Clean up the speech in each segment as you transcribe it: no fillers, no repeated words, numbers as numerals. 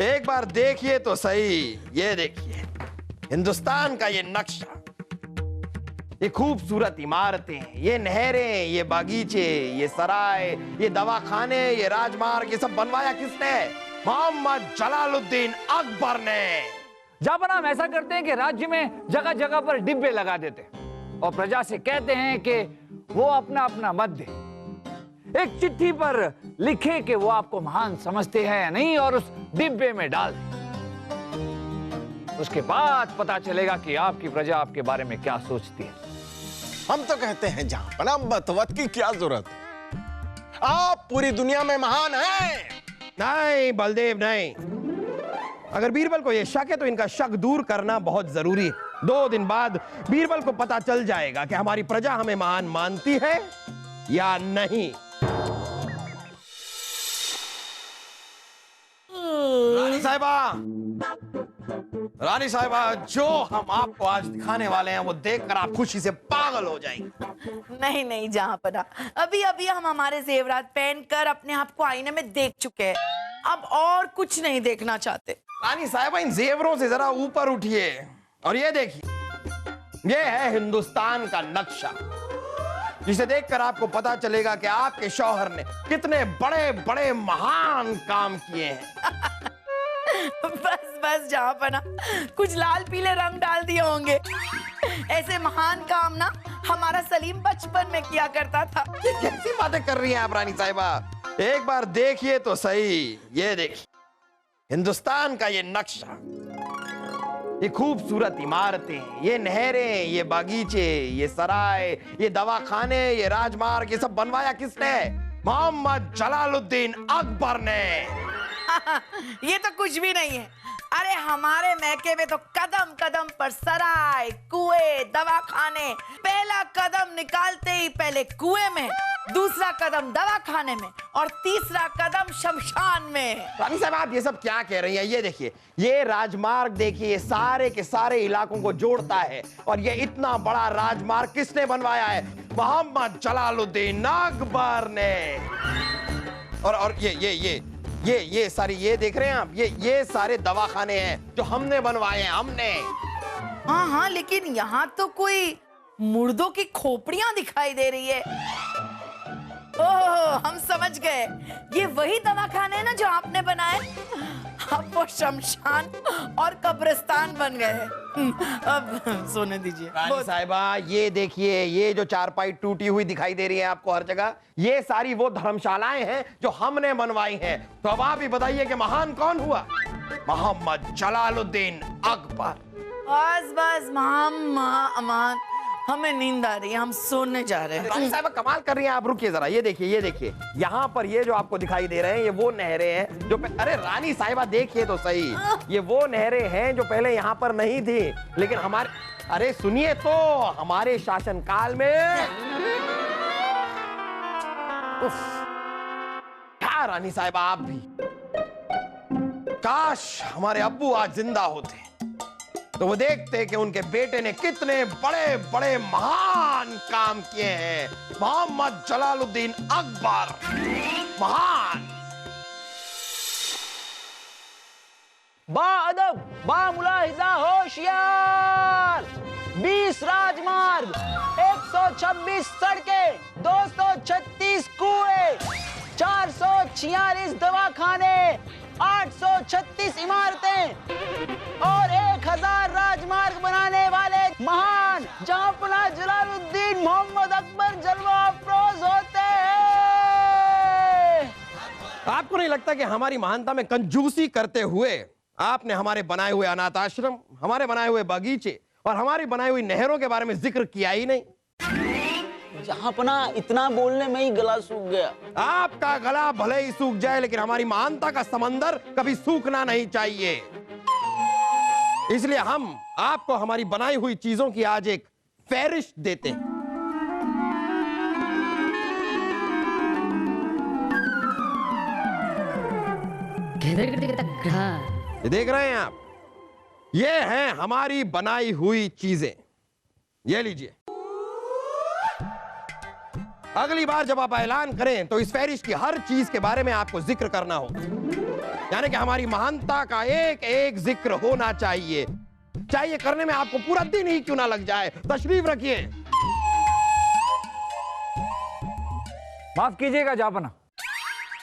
एक बार देखिए तो सही, ये देखिए हिंदुस्तान का ये नक्शा, ये खूबसूरत इमारतें, ये नहरें, ये बागीचे, ये सराय, ये दवाखाने, ये राजमार्ग, ये सब बनवाया किसने? मोहम्मद जलालुद्दीन अकबर ने। जापान हम ऐसा करते हैं कि राज्य में जगह जगह पर डिब्बे लगा देते हैं और प्रजा से कहते हैं कि वो अपना अपना मत दे। एक चिट्ठी पर लिखे कि वो आपको महान समझते हैं या नहीं और उस डिब्बे में डाल दें। उसके बाद पता चलेगा कि आपकी प्रजा आपके बारे में क्या सोचती है। हम तो कहते हैं जहां मतवत की क्या जरूरत, आप पूरी दुनिया में महान हैं। नहीं बलदेव नहीं, अगर बीरबल को यह शक है तो इनका शक दूर करना बहुत जरूरी है। 2 दिन बाद बीरबल को पता चल जाएगा कि हमारी प्रजा हमें महान मानती है या नहीं। रानी साहिबा, जो हम आपको आज दिखाने वाले हैं वो देखकर आप खुशी से पागल हो जाएंगे। नहीं नहीं जहांपना, अभी अभी हम हमारे जेवरात पहनकर अपने आप को आईने में देख चुके हैं, अब और कुछ नहीं देखना चाहते। रानी साहिबा, इन जेवरों से जरा ऊपर उठिए और ये देखिए, ये है हिंदुस्तान का नक्शा, जिसे देखकर आपको पता चलेगा कि आपके शौहर ने कितने बड़े बड़े महान काम किए हैं। बस बस जहांपना, कुछ लाल पीले रंग डाल दिए होंगे। ऐसे महान काम ना हमारा सलीम बचपन में किया करता था। कैसी बातें कर रही हैं आप रानी साहिबा? एक बार देखिए तो सही, ये देखिए हिंदुस्तान का ये नक्शा, ये खूबसूरत इमारतें, ये नहरें, ये बागीचे, ये सराय, ये दवाखाने, ये राजमार्ग, ये सब बनवाया किसने? मोहम्मद जलालुद्दीन अकबर ने। ये तो कुछ भी नहीं है। अरे हमारे मैके में तो कदम कदम पर सराय, कुएं, दवाखाने, पहला कदम निकालते ही पहले कुएं में, दूसरा कदम दवाखाने में और तीसरा कदम शमशान में। रानी साहब, आप ये सब क्या कह रही हैं? ये देखिए, ये राजमार्ग देखिए, ये सारे के सारे इलाकों को जोड़ता है और ये इतना बड़ा राजमार्ग किसने बनवाया है? मोहम्मद जलालुद्दीन अकबर ने। और ये सारी, ये देख रहे हैं आप, ये सारे दवाखाने हैं जो हमने बनवाए हैं, हमने। हाँ हाँ, लेकिन यहाँ तो कोई मुर्दों की खोपड़ियां दिखाई दे रही है। ओह, हम समझ गए, ये वही दवाखाने हैं ना जो आपने बनाए। अब वो शमशान और कब्रिस्तान बन गए। अब सोने दीजिए। रानी साहिबा, ये देखिए, ये जो चारपाई टूटी हुई दिखाई दे रही है आपको हर जगह, ये सारी वो धर्मशालाएं हैं जो हमने बनवाई हैं। तो अब आप ही बताइए कि महान कौन हुआ? मोहम्मद जलालुद्दीन अकबर। बस बस अमान, हमें नींद आ रही है, हम सोने जा रहे हैं। रानी साहिबा कमाल कर रही हैं आप, रुकिए जरा, ये देखिए यहाँ पर ये जो आपको दिखाई दे रहे हैं, ये वो नहरें हैं जो अरे रानी साहिबा देखिए तो सही, ये वो नहरें हैं जो पहले यहाँ पर नहीं थी, लेकिन हमारे, अरे सुनिए तो, हमारे शासनकाल में। उफ, क्या रानी साहिबा आप भी, काश हमारे अब्बू आज जिंदा होते तो वो देखते कि उनके बेटे ने कितने बड़े बड़े महान काम किए हैं। मोहम्मद जलालुद्दीन अकबर, महान। बाअदब, बामुलाहिजा, होशियार। 20 राजमार्ग, 126 सड़कें, 236 कुएं, 446 दवाखाने, 836 इमारतें और 1000 राजमार्ग बनाने वाले महान जहांपनाह जलालुद्दीन मोहम्मद अकबर जलवा अफरोज होते हैं। आपको नहीं लगता कि हमारी महानता में कंजूसी करते हुए आपने हमारे बनाए हुए अनाथ आश्रम, हमारे बनाए हुए बागीचे और हमारी बनाई हुई नहरों के बारे में जिक्र किया ही नहीं? जहांपनाह, इतना बोलने में ही गला सूख गया। आपका गला भले ही सूख जाए, लेकिन हमारी महानता का समंदर कभी सूखना नहीं चाहिए। इसलिए हम आपको हमारी बनाई हुई चीजों की आज एक फहरिस्त देते हैं। ये देख रहे हैं आप, ये हैं हमारी बनाई हुई चीजें। ये लीजिए, अगली बार जब आप ऐलान करें तो इस फहरिस्त की हर चीज के बारे में आपको जिक्र करना हो, यानी कि हमारी महानता का एक एक जिक्र होना चाहिए, चाहे ये करने में आपको पूरा दिन ही क्यों ना लग जाए। तशरीफ रखिए। माफ कीजिएगा जापना,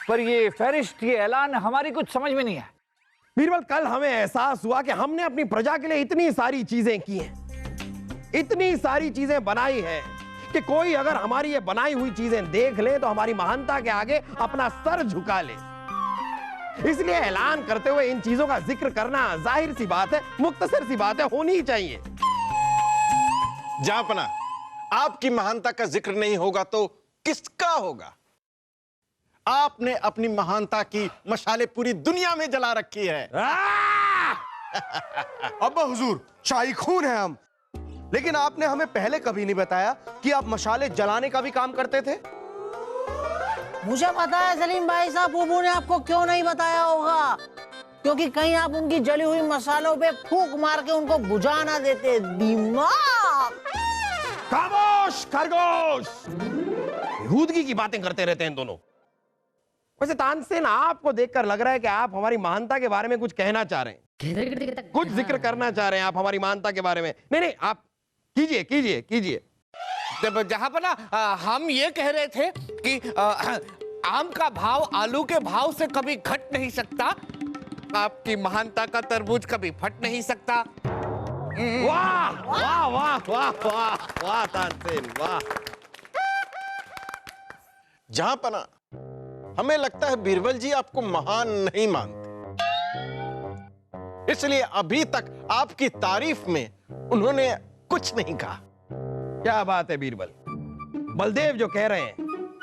पर ये फहरिस्त, ये ऐलान हमारी कुछ समझ में नहीं है। बीरबल, कल हमें एहसास हुआ कि हमने अपनी प्रजा के लिए इतनी सारी चीजें की हैं, इतनी सारी चीजें बनाई हैं कि कोई अगर हमारी ये बनाई हुई चीजें देख ले तो हमारी महानता के आगे अपना सर झुका ले। इसलिए ऐलान करते हुए इन चीजों का जिक्र करना जाहिर सी बात है, मुख्तसर सी बात है, होनी ही चाहिए। जहांपना, आपकी महानता का जिक्र नहीं होगा तो किसका होगा? आपने अपनी महानता की मशाले पूरी दुनिया में जला रखी है। अब्बा हुजूर, शाही खून है हम, लेकिन आपने हमें पहले कभी नहीं बताया कि आप मशाले जलाने का भी काम करते थे। मुझे पता है सलीम भाई साहब, बुबू ने आपको क्यों नहीं बताया होगा, क्योंकि कहीं आप उनकी जली हुई मसालों पे फूंक मार के उनको बुझा ना देते। दिमाग। खामोश खरगोश, बेहूदगी की बातें करते रहते हैं दोनों। वैसे तानसेन, आपको देखकर लग रहा है कि आप हमारी महानता के बारे में कुछ कहना चाह रहे हैं, कुछ जिक्र करना चाह रहे हैं आप हमारी महानता के बारे में। नहीं नहीं, आप कीजिए कीजिए कीजिए। जहांपना, हम ये कह रहे थे कि आम का भाव आलू के भाव से कभी घट नहीं सकता, आपकी महानता का तरबूज कभी फट नहीं सकता। वाह वाह वाह वाह वाह वाह तानसेन, वाह। जहांपना, हमें लगता है बीरबल जी आपको महान नहीं मानते, इसलिए अभी तक आपकी तारीफ में उन्होंने कुछ नहीं कहा। क्या बात है बीरबल, बलदेव जो कह रहे हैं,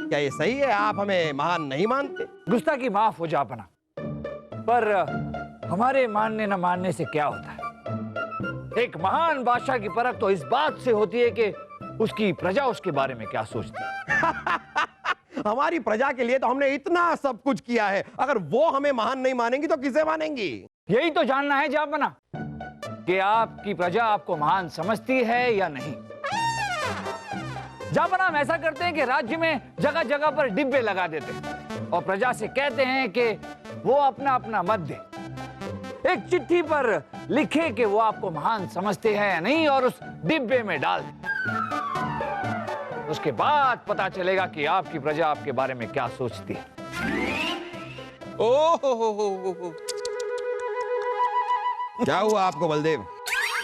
क्या ये सही है? आप हमें महान नहीं मानते? गुस्ताखी माफ हो जापना, पर हमारे मानने न मानने से क्या होता है। एक महान बादशाह की परख तो इस बात से होती है कि उसकी प्रजा उसके बारे में क्या सोचती है। हमारी प्रजा के लिए तो हमने इतना सब कुछ किया है, अगर वो हमें महान नहीं मानेंगी तो किसे मानेंगी? यही तो जानना है जापना कि आपकी प्रजा आपको महान समझती है या नहीं। जापना, हम ऐसा करते हैं कि राज्य में जगह जगह पर डिब्बे लगा देते हैं और प्रजा से कहते हैं कि वो अपना अपना मत दे। एक चिट्ठी पर लिखे कि वो आपको महान समझते हैं या नहीं और उस डिब्बे में डाल दे। उसके बाद पता चलेगा कि आपकी प्रजा आपके बारे में क्या सोचती है। ओहो, क्या हुआ आपको बलदेव?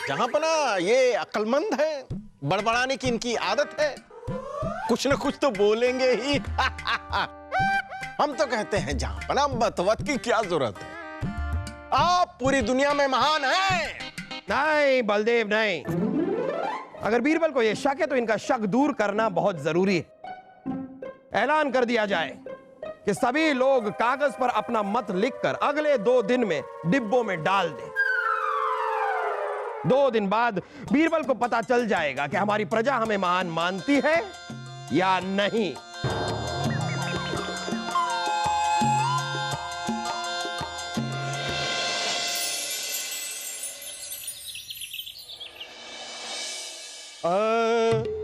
जहांपना, ये अक्लमंद है, बड़बड़ाने की इनकी आदत है, कुछ न कुछ तो बोलेंगे ही। हम तो कहते हैं जहांपना, बतवत की क्या जरूरत है, आप पूरी दुनिया में महान हैं। नहीं बलदेव नहीं, अगर बीरबल को यह शक है तो इनका शक दूर करना बहुत जरूरी है। ऐलान कर दिया जाए कि सभी लोग कागज पर अपना मत लिखकर अगले 2 दिन में डिब्बों में डाल दें। 2 दिन बाद बीरबल को पता चल जाएगा कि हमारी प्रजा हमें महान मानती है या नहीं।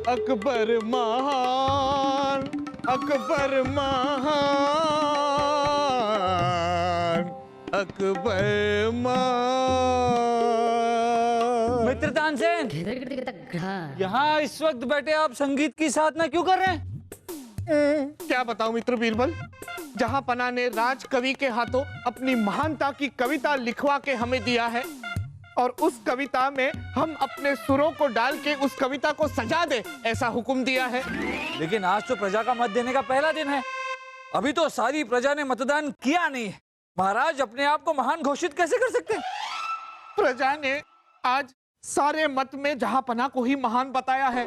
अकबर महान, अकबर महान, अकबर महान। मित्र तानसेन, यहाँ इस वक्त बैठे आप संगीत की साधना क्यों कर रहे हैं? क्या बताऊं मित्र बीरबल, जहांपना ने राज कवि के हाथों अपनी महानता की कविता लिखवा के हमें दिया है और उस कविता में हम अपने सुरों को डाल के उस कविता को सजा दे, ऐसा हुक्म दिया है। लेकिन आज तो प्रजा का मत देने का पहला दिन है, अभी तो सारी प्रजा ने मतदान किया नहीं है। महाराज अपने आप को महान घोषित कैसे कर सकते हैं? प्रजा ने आज सारे मत में जहांपना को ही महान बताया है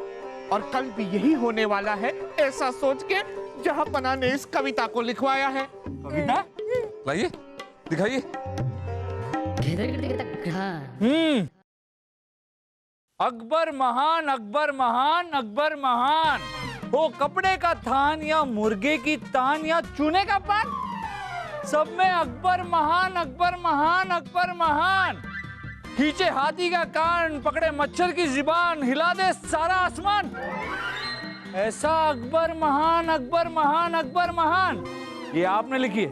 और कल भी यही होने वाला है, ऐसा सोच के जहांपना ने इस कविता को लिखवाया है। कविता लाइए, दिखाइए। अकबर महान, अकबर महान, अकबर महान। वो कपड़े का थान या मुर्गे की तान या चूने का पान, सब में अकबर महान, अकबर महान, अकबर महान। खींचे हाथी का कान, पकड़े मच्छर की जुबान, हिला दे सारा आसमान। ऐसा अकबर महान, अकबर महान, अकबर महान, ये आपने लिखी है?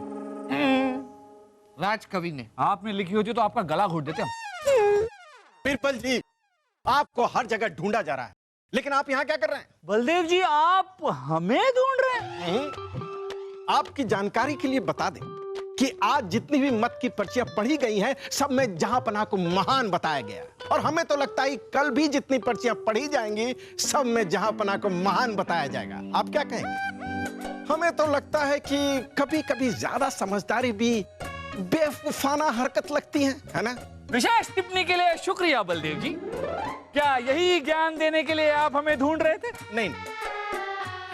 राज कवि ने। आपने लिखी होती तो आपका गला घोट देते हम। बीरबल जी, आपको हर जगह ढूंढा जा रहा है, लेकिन आप यहाँ क्या कर रहे हैं? बलदेव जी, आप हमें ढूंढ रहे हैं? आपकी जानकारी के लिए बता दें कि आज जितनी भी मत की पर्चियां पढ़ी गई हैं, सब में जहांपनाह को महान बताया गया है। और हमें तो लगता है कल भी जितनी पर्चियां पढ़ी जाएंगी, सब में जहांपनाह को महान बताया जाएगा। आप क्या कहेंगे? हमें तो लगता है कि कभी कभी ज्यादा समझदारी भी बेवकूफाना हरकत लगती है ना? विशेष टिप्पणी के लिए शुक्रिया बलदेव जी। क्या यही ज्ञान देने के लिए आप हमें ढूंढ रहे थे? नहीं,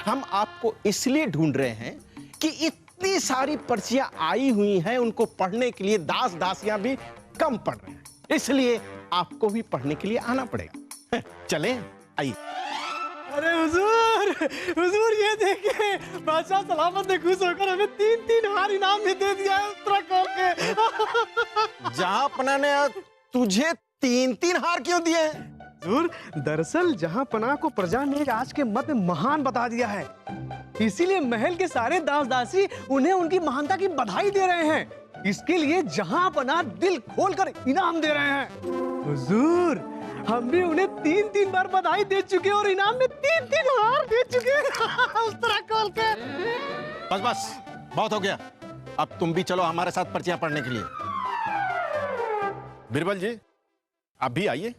हम आपको इसलिए ढूंढ रहे हैं कि इतनी सारी पर्चियां आई हुई हैं, उनको पढ़ने के लिए दास दासियां भी कम पढ़ रहे हैं, इसलिए आपको भी पढ़ने के लिए आना पड़ेगा। चलें, आइए। अरे हुजूर, हुजूर ये देखिए, बादशाह सलामत ने खुश होकर हमें 3-3 हार इनाम भी दे दिया है उत्तरा खोल के। जहांपनाह ने तुझे 3-3 हार क्यों दिए हैं? हुजूर, दरअसल जहांपनाह को प्रजा ने आज के मत में महान बता दिया है, इसीलिए महल के सारे दास दासी उन्हें उनकी महानता की बधाई दे रहे हैं। इसके लिए जहांपनाह दिल खोलकर इनाम दे रहे हैं। हुजूर, हम भी उन्हें 3-3 बार बधाई दे चुके और इनाम में 3-3 हार दे चुके उस तरह खोल के। बस बस, बहुत हो गया। अब तुम भी चलो हमारे साथ पर्चियां पढ़ने के लिए। बीरबल जी, आप भी आइए।